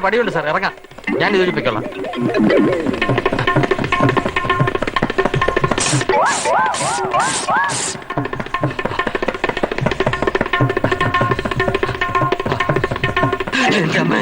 പടിയുണ്ട് sir, ഇറങ്ങാം. ഞാൻ ഇതൊഴിപ്പിക്കോളാം. എന്റെ അമ്മ,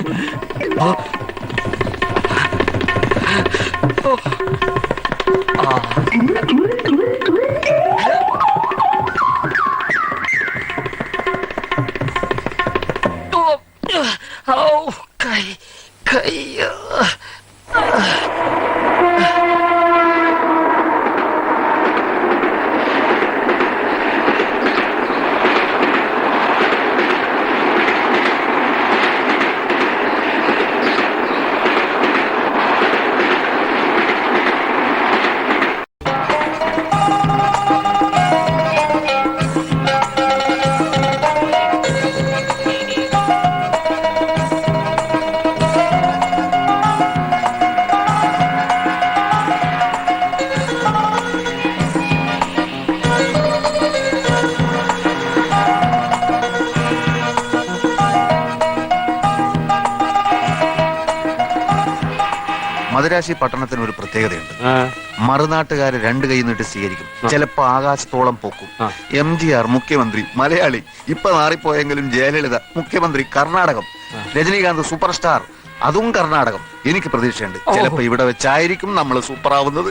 മദുരാശി പട്ടണത്തിന് ഒരു പ്രത്യേകതയുണ്ട്. മറുനാട്ടുകാര് രണ്ട് കൈ നീട്ടി സ്വീകരിക്കും, ചിലപ്പോ ആകാശത്തോളം പൊക്കും. MGR മുഖ്യമന്ത്രി മലയാളി, ഇപ്പൊ മാറിപ്പോയെങ്കിലും ജയലളിത മുഖ്യമന്ത്രി കർണാടകം, രജനീകാന്ത് സൂപ്പർ സ്റ്റാർ അതും കർണാടകം. എനിക്ക് പ്രതീക്ഷയുണ്ട്, ചിലപ്പോ ഇവിടെ വെച്ചായിരിക്കും നമ്മൾ സൂപ്പർ ആവുന്നത്.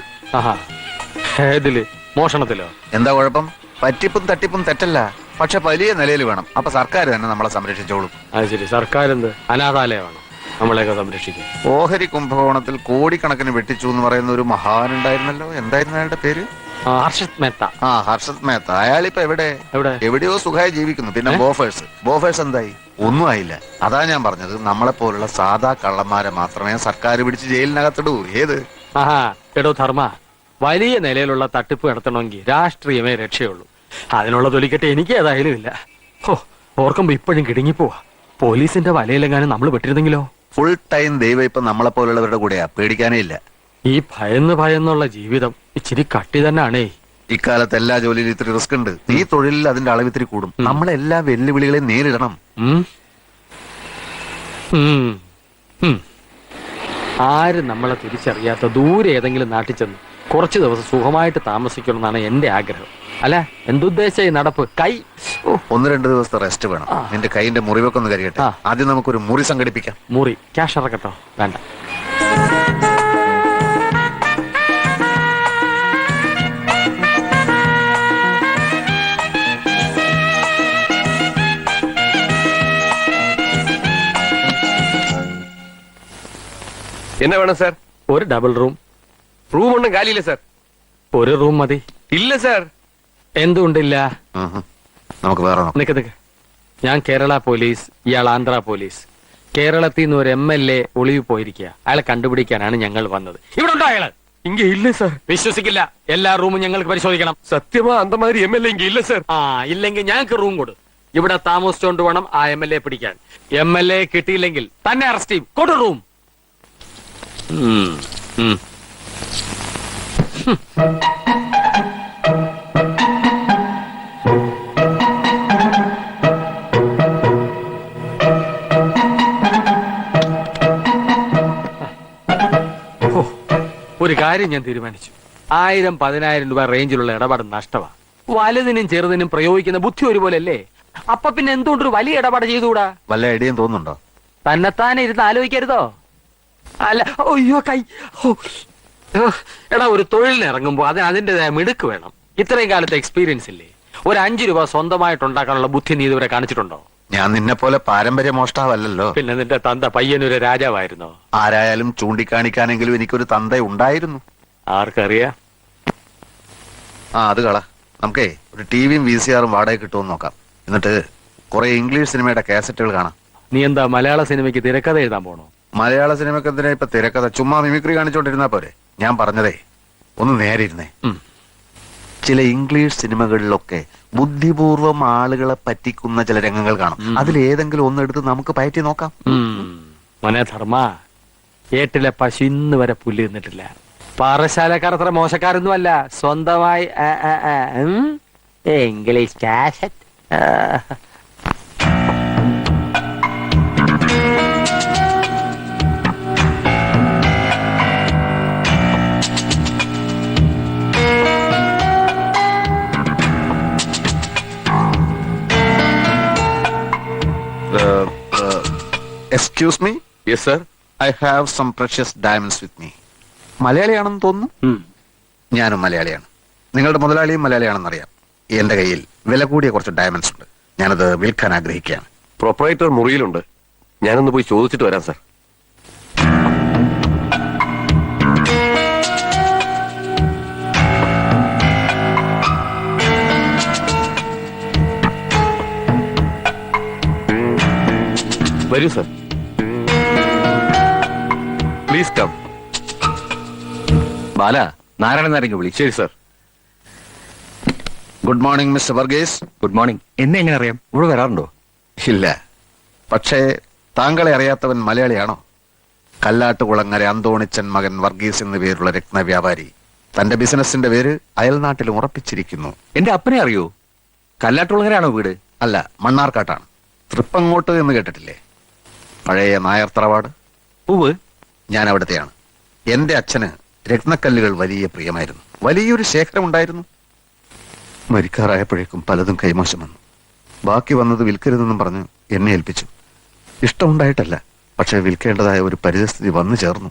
മോഷണത്തിലോ? എന്താ കുഴപ്പം? പറ്റിപ്പും തട്ടിപ്പും തെറ്റല്ല, പക്ഷെ വലിയ നിലയിൽ വേണം. അപ്പൊ സർക്കാർ തന്നെ നമ്മളെ സംരക്ഷിച്ചോളും. അത് ശരി, സർക്കാർ എന്ത് അനാഥാലയമാണ് നമ്മളെയൊക്കെ സംരക്ഷിക്കും? ഓഹരി കുംഭകോണത്തിൽ കോടിക്കണക്കിന് വെട്ടിച്ചു എന്ന് പറയുന്ന ഒരു മഹാനുണ്ടായിരുന്നല്ലോ, എന്തായിരുന്നു അയാളുടെ പേര്? ഹർഷത് മേത്ത. ഹർഷത് മേത്ത. അയാളിപ്പോ എവിടെയോ സുഖമായി ജീവിക്കുന്നു. പിന്നെ ബോഫേഴ്സ് എന്തായി? ഒന്നും ആയില്ല. അതാ ഞാൻ പറഞ്ഞത്, നമ്മളെ പോലുള്ള സാധാ കള്ളന്മാരെ മാത്രമേ സർക്കാർ പിടിച്ച് ജയിലിനകത്തിടൂ. ഏത് എടോ ധർമ്മ, വലിയ നിലയിലുള്ള തട്ടിപ്പ് നടത്തണമെങ്കിൽ രാഷ്ട്രീയമേ രക്ഷയുള്ളൂ. അതിനുള്ള തൊലിക്കെട്ട് എനിക്ക് ഏതായാലും ഇല്ല. ഓർക്കുമ്പോ ഇപ്പോഴും കിടുങ്ങിപ്പോവാ. പോലീസിന്റെ വലയിലെങ്ങാനും നമ്മൾ വിട്ടിരുന്നെങ്കിലോ? ഫുൾ ടൈം ദൈവം ഇപ്പൊ നമ്മളെ പോലുള്ളവരുടെ കൂടെയാ, പേടിക്കാനേ ഇല്ല. ഈ ഭയന്നുള്ള ജീവിതം ഇച്ചിരി കട്ടി തന്നെയാണേ. ഇക്കാലത്ത് എല്ലാ ജോലിയിലും ഇത്തിരി റിസ്ക് ഉണ്ട്. ഈ തൊഴിലിൽ അതിന്റെ അളവ് ഇത്തിരി കൂടും. നമ്മളെല്ലാ വെല്ലുവിളികളെയും നേരിടണം. ആരും നമ്മളെ തിരിച്ചറിയാത്ത ദൂരെ ഏതെങ്കിലും നാട്ടിൽ ചെന്ന് കുറച്ചു ദിവസം സുഖമായിട്ട് താമസിക്കണമെന്നാണ് എന്റെ ആഗ്രഹം. അല്ല, എന്തുദ്ദേശ ഈ നടപ്പ്? കൈ 1-2 ദിവസത്തെ റെസ്റ്റ് വേണം. നിന്റെ കൈന്റെ മുറിവൊക്കെ ഒന്ന് കരിയട്ടെ. ആദ്യം നമുക്കൊരു മുറി സംഘടിപ്പിക്കാം. മുറി ക്യാഷ് ഇറക്കട്ടോ? വേണ്ട. എന്നാ വേണം സാർ? ഒരു ഡബിൾ റൂം. റൂം ഒന്നും കാലിയില്ല സാർ. ഒരു റൂം മതി. ഇല്ല സാർ. എന്തുകൊണ്ടില്ല? നമുക്ക് വേറെ നിക്ക്. ഞാൻ കേരള പോലീസ്, ഇയാൾ ആന്ധ്ര പോലീസ്. കേരളത്തിൽ നിന്ന് ഒരു MLA ഒളിവ് പോയിരിക്കുക. അയാളെ കണ്ടുപിടിക്കാനാണ് ഞങ്ങൾ വന്നത്. ഇവിടെ ഉണ്ടോ അയാള്? ഇങ്ങ ഇല്ല സാർ. വിശ്വസിക്കില്ല. എല്ലാ റൂമും ഞങ്ങൾക്ക് പരിശോധിക്കണം. സത്യമാ അന്തമാതിരി MLA ഇങ്ങ ഇല്ല സാർ. ഇല്ലെങ്കിൽ ഞങ്ങൾക്ക് റൂം കൊടു. ഇവിടെ താമസിച്ചോണ്ട് വേണം ആ MLA പിടിക്കാൻ. MLA കിട്ടിയില്ലെങ്കിൽ തന്നെ അറസ്റ്റ് ചെയ്യും. കൊടു റൂം. ഒരു കാര്യം ഞാൻ തീരുമാനിച്ചു. 1000-10,000 രൂപ റേഞ്ചിലുള്ള ഇടപാട് നഷ്ടമാണ്. വലുതിനും ചെറുതിനും പ്രയോഗിക്കുന്ന ബുദ്ധി ഒരുപോലല്ലേ? അപ്പൊ പിന്നെ എന്തുകൊണ്ടൊരു വലിയ ഇടപാട് ചെയ്തുകൂടാ? വല്ല ഐഡിയയും തോന്നുന്നുണ്ടോ? തന്നെത്താനെ ഇരുന്ന് ആലോചിക്കരുതോ? അല്ല, അയ്യോ കൈ. എടാ, ഒരു തൊഴിലിന് ഇറങ്ങുമ്പോ അതിൻ്റെതായ മിടുക്ക് വേണം. ഇത്രയും കാലത്തെ എക്സ്പീരിയൻസ് ഇല്ലേ? ഒരു 5 രൂപ സ്വന്തമായിട്ടുണ്ടാക്കാനുള്ള ബുദ്ധി നീ ഇതുവരെ കാണിച്ചിട്ടുണ്ടോ? ഞാൻ നിന്നെ പോലെ പാരമ്പര്യ മോഷ്ടാവല്ലോ. പിന്നെ നിന്റെ തന്ത പയ്യനൊരു രാജാവായിരുന്നോ? ആരായാലും ചൂണ്ടിക്കാണിക്കാനെങ്കിലും എനിക്കൊരു തന്ത ഉണ്ടായിരുന്നു. ആർക്കറിയാ? അത് കള. നമുക്കേ ഒരു TVയും VCRും വാടക കിട്ടുമെന്ന് നോക്കാം. എന്നിട്ട് കുറെ ഇംഗ്ലീഷ് സിനിമയുടെ കാസറ്റുകൾ കാണാം. നീ എന്താ മലയാള സിനിമയ്ക്ക് തിരക്കഥ എഴുതാൻ പോണോ? മലയാള സിനിമയ്ക്ക് എന്തിനാ ഇപ്പൊ തിരക്കഥ? ചുമ്മാ മിമിക്രി കാണിച്ചോണ്ടിരുന്നാ പോരെ. ഞാൻ പറഞ്ഞതേ ഒന്ന് നേരെ ഇരുന്നേ. ചില ഇംഗ്ലീഷ് സിനിമകളിലൊക്കെ ബുദ്ധിപൂർവം ആളുകളെ പറ്റിക്കുന്ന ചില രംഗങ്ങൾ കാണും. അതിലേതെങ്കിലും ഒന്നെടുത്ത് നമുക്ക് പയറ്റി നോക്കാം. മോനെ ധർമ്മ, ഏട്ടിലെ പശു ഇന്ന് വരെ പുല്ല് തിന്നിട്ടില്ല. പാറശാലക്കാർ അത്ര മോശക്കാരൊന്നും അല്ല. സ്വന്തമായി English cassette. Excuse me, yes sir. I have some precious diamonds with me. മലയാളിയാണെന്ന് തോന്നുന്നു. ഞാനും മലയാളിയാണ്. നിങ്ങളുടെ മുതലാളിയും മലയാളിയാണെന്നറിയാം. എന്റെ കയ്യിൽ വില കൂടിയ കുറച്ച് ഡയമണ്ട്സ് ഉണ്ട്. ഞാനത് വിൽക്കാൻ ആഗ്രഹിക്കുകയാണ്. പ്രൊപ്പറേറ്റർ മുറിയിലുണ്ട്. ഞാനൊന്ന് പോയി ചോദിച്ചിട്ട് വരാം സർ. വരൂ sir. Please come. Bala, Narayanan നാരെങ്കിൽ വിളിച്ചു. ശരി sir. Good morning mister Varghese. Good morning. എന്നെ എങ്ങനെ അറിയാം? ഇവിടെ വരാറുണ്ടോ? ഇല്ല, പക്ഷേ താങ്കളെ അറിയാത്തവൻ മലയാളിയാണോ? കല്ലാട്ടുകുളങ്ങര അന്തോണിച്ചൻ മകൻ വർഗീസ് എന്നു പേരുള്ള രത്ന വ്യാപാരി തന്റെ ബിസിനസിന്റെ പേര് അയൽനാട്ടിലും ഉറപ്പിച്ചിരിക്കുന്നു. എന്റെ അപ്പനെ അറിയോ? കല്ലാട്ടുളങ്ങരാണോ വീട്? അല്ല, മണ്ണാർക്കാട്ടാണ്. തൃപ്പങ്ങോട്ട് എന്ന് കേട്ടിട്ടില്ലേ? പഴയ നായർ തറവാട്. പൂവ്. ഞാൻ അവിടുത്തെയാണ്. എന്റെ അച്ഛന് രത്നക്കല്ലുകൾ വലിയ പ്രിയമായിരുന്നു. വലിയൊരു ശേഖരം ഉണ്ടായിരുന്നു. മരിക്കാറായപ്പോഴേക്കും പലതും കൈമോശം വന്നു. ബാക്കി വന്നത് വിൽക്കരുതെന്നും പറഞ്ഞ് എന്നെ ഏൽപ്പിച്ചു. ഇഷ്ടമുണ്ടായിട്ടല്ല, പക്ഷെ വിൽക്കേണ്ടതായ ഒരു പരിസ്ഥിതി വന്നു ചേർന്നു.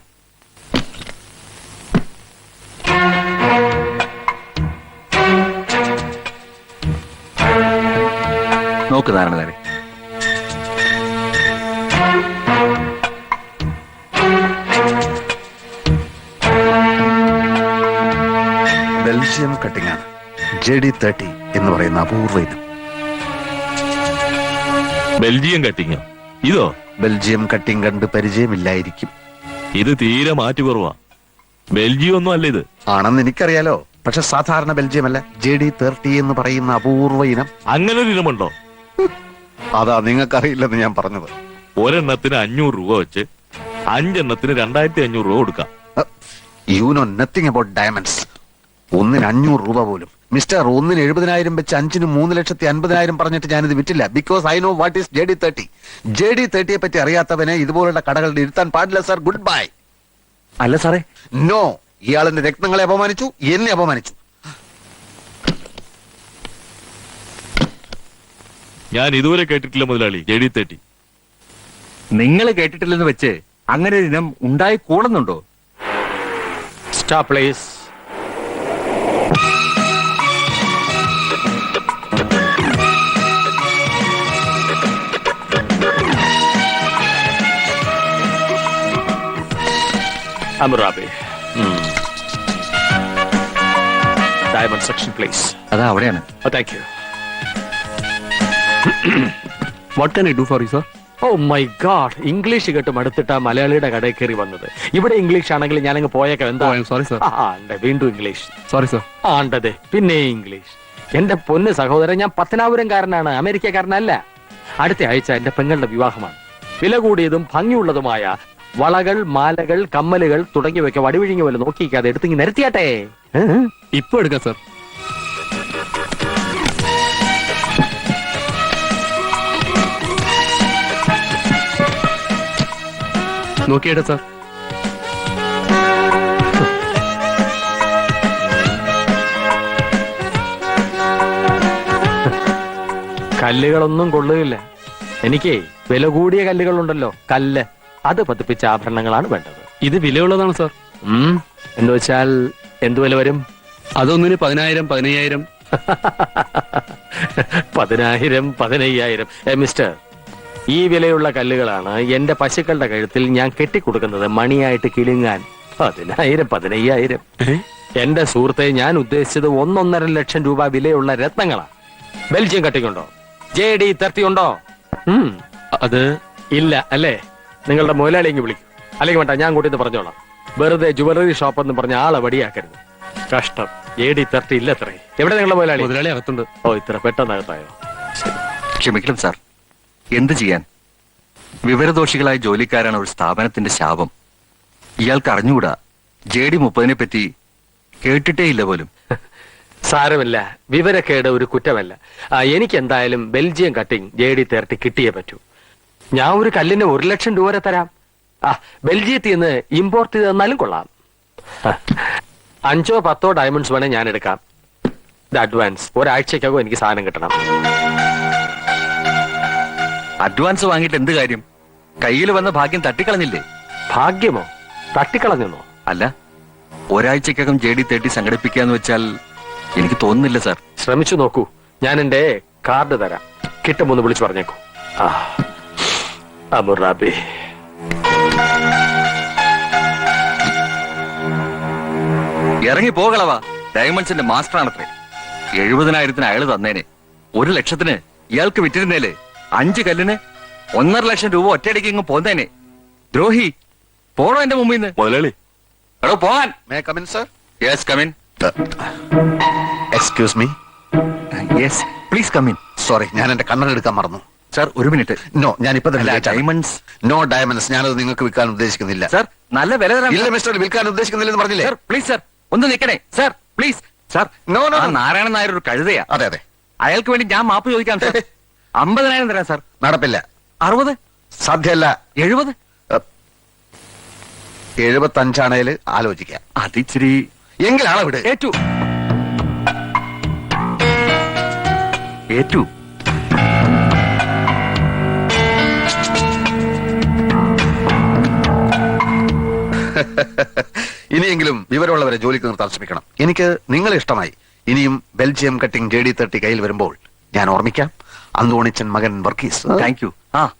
നോക്ക് നാരായണ നാരെ, ബെൽജിയം കട്ടിംഗ് ആണ്. JD30 എന്ന് പറയുന്ന അപൂർവ ഇനം. ബെൽജിയം കട്ടിങ്ങോ? ഇതോ? ബെൽജിയം കട്ടിംഗ് കണ്ട് പരിചയമില്ലായിരിക്കും. ഇത് തീരെ മാറ്റു കുറവാ. ബെൽജിയം ഒന്നും അല്ല ഇത്. ആണെന്ന് എനിക്കറിയാലോ, പക്ഷെ സാധാരണ ബെൽജിയം അല്ല. JD30 എന്ന് പറയുന്ന അപൂർവ ഇനം. അങ്ങനെ ഒരു ഇനമുണ്ടോ? അതാ നിങ്ങൾക്കറിയില്ലെന്ന് ഞാൻ പറഞ്ഞത്. ഒരെണ്ണത്തിന് 500 രൂപ വെച്ച് 5 എണ്ണത്തിന് 2500 രൂപ കൊടുക്കാം. You know nothing about diamonds. ഒന്നിന് 500 രൂപ പോലും. മിസ്റ്റർ, ഒന്നിന് 70,000 വെച്ച് 5-ന് 3,50,000 പറഞ്ഞിട്ട് ഞാനിത് വിറ്റില്ല. Because I know what is JD30. JD30യെ പറ്റി അറിയാത്തവനെ ഇതുപോലുള്ള കടകളിൽ ഇരുത്താൻ പാടില്ല സാർ. Good bye. അല്ല സാറേ. നോ, ഇയാളെന്റെ രത്നങ്ങളെ അപമാനിച്ചു, എന്നെ അപമാനിച്ചു. ഞാൻ ഇതുവരെ കേട്ടിട്ടില്ല മുതലാളി JD30. നിങ്ങൾ കേട്ടിട്ടില്ലെന്ന് വെച്ച് അങ്ങനെ ഒരു ഇനം ഉണ്ടായി കൂടുന്നുണ്ടോ? Stop please. Amurabi. Diamond section, please. അതാ അവിടെയാണ്. Oh, thank you. What can I do for you sir? Oh my god, English കേട്ട് മടുത്തിട്ടാ മലയാളിയുടെ കടയിൽ കയറി വന്നത്. ഇവിടെ ഇംഗ്ലീഷ് ആണെങ്കിൽ ഞാനങ്ങ് പോയേക്കാം. എന്താ? Sorry sir. വീണ്ടും ഇംഗ്ലീഷ്. Sorry sir. ആണ്ടതെ, പിന്നെ ഇംഗ്ലീഷ്. എന്റെ പൊന്ന് സഹോദരൻ, ഞാൻ പത്തനാപുരംകാരനാണ്, അമേരിക്കക്കാരനല്ല. അടുത്ത ആഴ്ച എന്റെ പെങ്ങളുടെ വിവാഹമാണ്. വില കൂടിയതും ഭംഗിയുള്ളതുമായ വളകൾ, മാലകൾ, കമ്മലുകൾ തുടങ്ങിയവയ്ക്ക് വടിവിഴിഞ്ഞ പോലെ നോക്കിക്കാതെ എടുത്തിങ്ങി നിരത്തിയാട്ടെ. ഇപ്പൊ എടുക്കാം സർ. നോക്കിയേട്ടെ സാർ. കല്ലുകളൊന്നും കൊള്ളുകയില്ല. എനിക്ക് വില കൂടിയ കല്ലുകളുണ്ടല്ലോ, കല്ല്, അത് പതിപ്പിച്ച ആഭരണങ്ങളാണ് വേണ്ടത്. ഇത് വിലയുള്ളതാണ് സാർ. എന്ന് വെച്ചാൽ എന്ത് വില വരും? അതൊന്നിന് 10,000, 15,000. 10,000, 15,000. മിസ്റ്റർ, ഈ വിലയുള്ള കല്ലുകളാണ് എന്റെ പശുക്കളുടെ കഴുത്തിൽ ഞാൻ കെട്ടിക്കൊടുക്കുന്നത് മണിയായിട്ട് കിലുങ്ങാൻ. 10,000, 15,000. എന്റെ സുഹൃത്തെ, ഞാൻ ഉദ്ദേശിച്ചത് 1.5 ലക്ഷം രൂപ വിലയുള്ള രത്നങ്ങളാണ്. ബെൽജിയം കട്ടിങ്ങുണ്ടോ? JD30 ഉണ്ടോ? അത് ഇല്ല അല്ലേ? നിങ്ങളുടെ മുതലാളിയെങ്കിൽ വിളിക്കും. അല്ലെങ്കിൽ വേണ്ട, ഞാൻ കൂട്ടിന്ന് പറഞ്ഞോളാം. വെറുതെ ജുവലറി ഷോപ്പ് എന്ന് പറഞ്ഞ ആളെ വടിയാക്കരുത്. കഷ്ടം. JD30 ഇല്ല അത്രേ. എവിടെ നിങ്ങളുടെ മുതലാളി? മുതലാളി അകത്തുണ്ട്. ഓ, ഇത്ര പെട്ടെന്നകത്തായോ? ക്ഷമിക്കണം സാർ. എന്ത് ചെയ്യാൻ? വിവരദോഷികളായ ജോലിക്കാരാണ് ഒരു സ്ഥാപനത്തിന്റെ ശാപം. ഇയാൾക്ക് അറിഞ്ഞുകൂടാ. JD30 പറ്റി കേട്ടിട്ടേ ഇല്ല പോലും. സാരമില്ല, വിവരക്കേട് ഒരു കുറ്റമല്ല. എനിക്ക് എന്തായാലും ബെൽജിയം കട്ടിംഗ് JD30 കിട്ടിയേ പറ്റൂ. ഞാൻ ഒരു കല്ലിന് 1 ലക്ഷം രൂപ വരെ തരാം. ബെൽജിയത്തിൽ നിന്ന് ഇമ്പോർട്ട് ചെയ്ത് തന്നാലും കൊള്ളാം. 5 or 10 ഡയമണ്ട്സ് വേണേ ഞാൻ എടുക്കാം. ഇത് അഡ്വാൻസ്. ഒരാഴ്ചക്കകം എനിക്ക് സാധനം കിട്ടണം. അഡ്വാൻസ് വാങ്ങിയിട്ട് എന്ത് കാര്യം? കയ്യിൽ വന്ന ഭാഗ്യം തട്ടിക്കളഞ്ഞില്ലേ? ഭാഗ്യമോ? തട്ടിക്കളഞ്ഞെന്നോ? അല്ല, ഒരാഴ്ചക്കകം JD30 സംഘടിപ്പിക്കാന്ന് വെച്ചാൽ എനിക്ക് തോന്നുന്നില്ല സാർ. ശ്രമിച്ചു നോക്കൂ. ഞാൻ എന്റെ കാർഡ് തരാം. കിട്ടുമോന്ന് വിളിച്ചു പറഞ്ഞേക്കൂ. അബുറാബി. ഇറങ്ങി പോകളവാ. ഡയമണ്ട്സിന്റെ മാസ്റ്റർ ആണത്രേ. 70,000 അയാള് തന്നേനെ. 1 ലക്ഷത്തിന് ഇയാൾക്ക് വിറ്റിരുന്നേല് 5 കല്ലിന് 1.5 ലക്ഷം രൂപ ഒറ്റയടിക്ക് ഇങ്ങ് പോന്നേനെ. ദ്രോഹി, പോണോ എന്റെ മുമ്പിൽ നിന്ന്? മുതലാളി, എടോ പോകാൻ. May come in sir? Yes come in. Excuse me. Yes please come in. Sorry, ഞാൻ എന്റെ കണ്ണട എടുക്കാൻ മറന്നു. Sir 1 minute. നോ, ഞാൻ ഇപ്പൊ തന്നെ ഡയമണ്ട്സ്. No diamonds. ഞാനത് നിങ്ങൾക്ക് വിൽക്കാൻ ഉദ്ദേശിക്കുന്നില്ല. സാർ നല്ല വില തരാം. ഇല്ല മിസ്റ്റർ, വിൽക്കാൻ ഉദ്ദേശിക്കുന്നില്ലെന്ന് പറഞ്ഞില്ലേ? സാർ പ്ലീസ് സാർ ഒന്ന് നിക്കണേ sir please. Sir no no. Narayanan Nair ഒരു കഴുതയാ. അതെ അതെ, അയാൾക്ക് വേണ്ടി ഞാൻ മാപ്പ് ചോദിക്കാം സാർ. 50,000 തരാം സാർ. നടപ്പില്ല. 60, സാധ്യമല്ല. 70. 75 ആലോചിക്കാം. അതിച്ചിരി എങ്കിൽ ആളെ വിട്. ഏറ്റു ഏറ്റു. ഇനിയെങ്കിലും വിവരമുള്ളവരെ ജോലിക്ക് നിർത്താൻ ശ്രമിക്കണം. എനിക്ക് നിങ്ങളെ ഇഷ്ടമായി. ഇനിയും ബെൽജിയം കട്ടിംഗ് JD30 കയ്യിൽ വരുമ്പോൾ ഞാൻ ഓർമ്മിക്കാം. അന്തോണിച്ചൻ മകൻ വർഗീസ്. Thank you.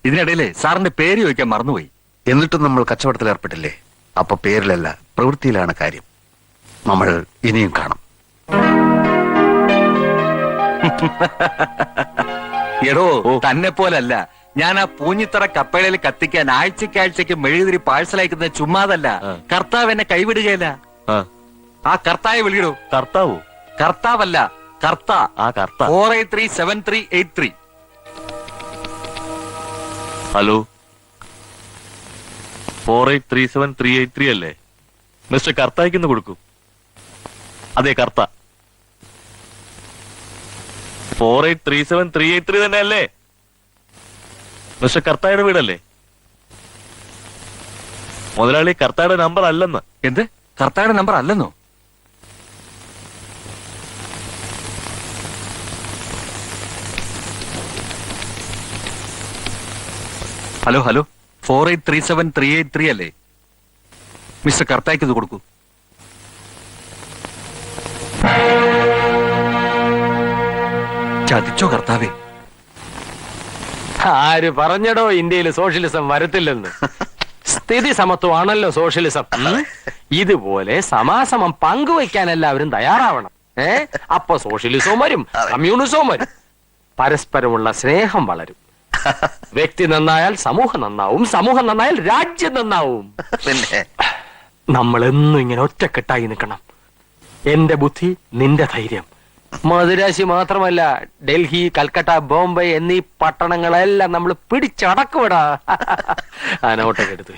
ഇതിനിടയിലെ സാറിന്റെ പേര് ചോദിക്കാൻ മറന്നുപോയി. എന്നിട്ടും നമ്മൾ കച്ചവടത്തിൽ ഏർപ്പെട്ടില്ലേ? അപ്പൊ പേരിലല്ല, പ്രവൃത്തിയിലാണ് കാര്യം. നമ്മൾ ഇനിയും കാണും. എടോ, തന്നെ പോലല്ല ഞാൻ ആ പൂഞ്ഞിത്തറ കപ്പേളയിൽ കത്തിക്കാൻ ആഴ്ചക്ക് മെഴുകുതിരി പാഴ്സൽ അയക്കുന്നത് ചുമ്മാതല്ല. കർത്താവ് എന്നെ കൈവിടുകയല്ല. ആ കർത്തായെ വിളിയിടൂ. കർത്താവോ? കർത്താവല്ല, കർത്ത. ആ കർത്ത. 48373883. ഹലോ, 48373883 അല്ലേ? മിസ്റ്റർ കർത്തായിക്കൊന്ന് കൊടുക്കൂ. അതെ, കർത്ത. 48373883 തന്നെ അല്ലേ? മിസ്റ്റർ കർത്തായുടെ വീടല്ലേ? മുതലാളി, കർത്തായുടെ നമ്പർ അല്ലെന്ന്. എന്ത്? കർത്തായുടെ നമ്പർ അല്ലെന്നോ? ഹലോ ഹലോ, 48373883 അല്ലേ? മിസ്റ്റർ കർത്തായ്ക്ക് ഇത് കൊടുക്കൂ. ചതിച്ചോ കർത്താവേ? ആര് പറഞ്ഞടോ ഇന്ത്യയിൽ സോഷ്യലിസം വരത്തില്ലെന്ന്? സ്ഥിതി സമത്വമാണല്ലോ സോഷ്യലിസം. ഇതുപോലെ സമാസമം പങ്കുവയ്ക്കാൻ എല്ലാവരും തയ്യാറാവണം. അപ്പൊ സോഷ്യലിസവും വരും, കമ്മ്യൂണിസവും വരും. പരസ്പരമുള്ള സ്നേഹം വളരും. വ്യക്തി നന്നായാൽ സമൂഹം നന്നാവും, സമൂഹം നന്നായാൽ രാജ്യം നന്നാവും. പിന്നെ നമ്മൾ എന്നും ഇങ്ങനെ ഒറ്റക്കെട്ടായി നിൽക്കണം. എന്റെ ബുദ്ധി, നിന്റെ ധൈര്യം. മദുരാശി മാത്രമല്ല, ഡൽഹി, കൽക്കട്ട, ബോംബെ എന്നീ പട്ടണങ്ങളെല്ലാം നമ്മൾ പിടിച്ചടക്കുവിടാ. ആ നോട്ടൊക്കെ എടുത്തു.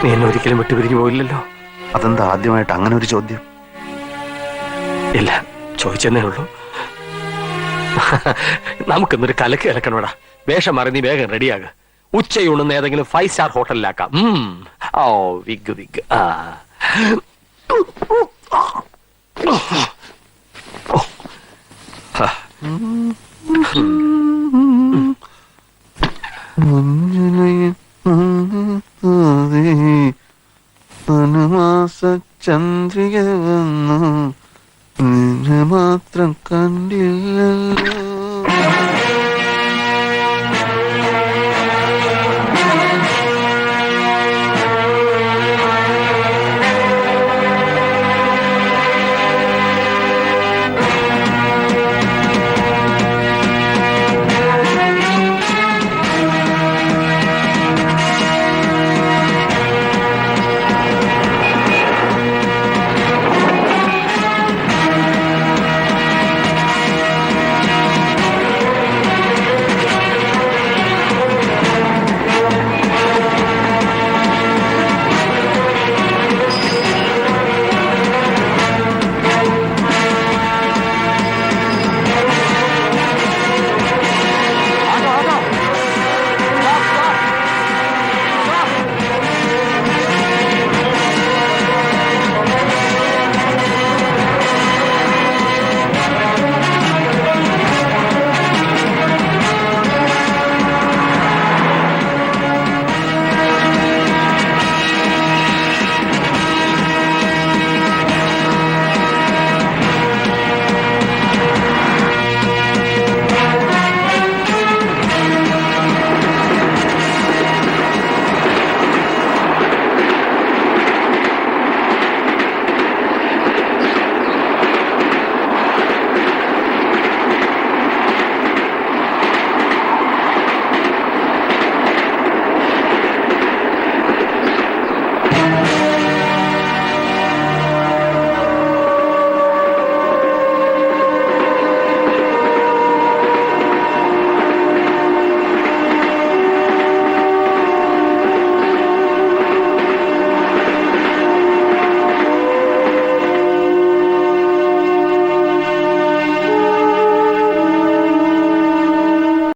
നീ എന്നെ ഒരിക്കലും വിട്ടുപിരിഞ്ഞു പോയില്ലല്ലോ. അതെന്താ ആദ്യമായിട്ട് അങ്ങനെ ഒരു ചോദ്യം? ഇല്ല, ചോദിച്ചെന്നേ ഉള്ളൂ. നമുക്കിന്നൊരു കലക്ക് കലക്കണോടാ. വേഷം മാറി നീ വേഗം റെഡിയാക. ഉച്ചയൂണെന്ന് ഏതെങ്കിലും 5 സ്റ്റാർ ഹോട്ടലിലാക്കാം. ഓ വിഗ് വിഗ്. ചന്ദ്രിക വന്നു മാത്രം കണ്ടില്ല.